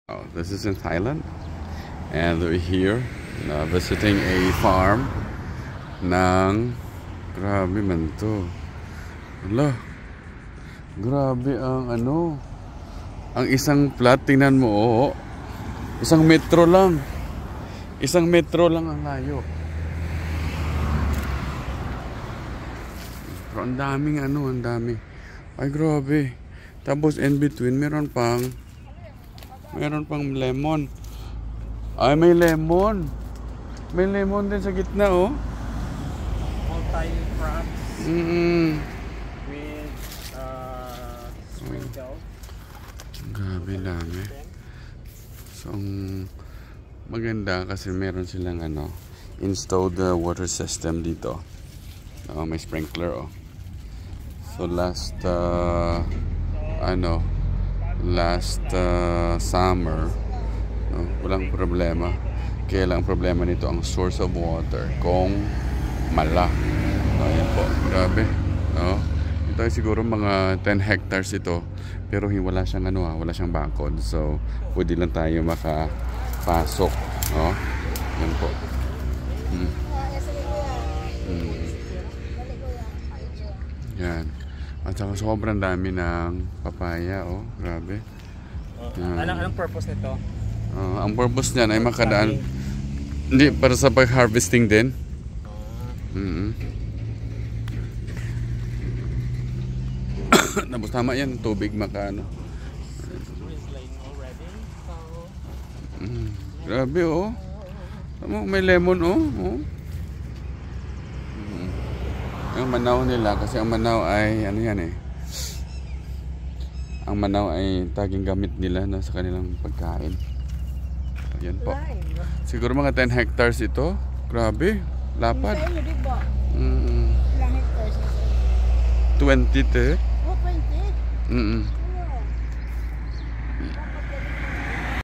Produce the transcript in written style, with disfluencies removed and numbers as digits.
Oh, this is in Thailand, and we're here visiting a farm ng grabe man to. Hala, grabe ang ang isang plot, tingnan mo, oh. Isang metro lang ang layo. Pero ang daming ang dami. Ay, grabe. Tapos in between meron pang lemon. Ay, may lemon. May lemon din sa gitna, oh. Multi-crops with sprinkle. Grabe dami. So, maganda kasi meron silang installed water system dito. May sprinkler, oh. So last summer, walang problema. Kaya lang problema nito ang source of water, kung mala. Ayan po, grabe. Ito ay siguro mga 10 hectares ito, pero wala siyang wala siyang bakod. So pwede lang tayo makapasok. Yan po. Yan. At saka sobrang dami ng papaya, oh. Grabe. Anong purpose nito? Ang purpose niyan ay makadaan. Hindi, para sa pag-harvesting din. Tapos tama yan, tubig grabe, oh. May lemon, oh. Ang manaw nila, kasi ang manaw ay ang manaw ay taging gamit nila sa kanilang pagkain. Ayan po. Siguro mga 10 hectares ito. Grabe, lapad. 20 te. 20?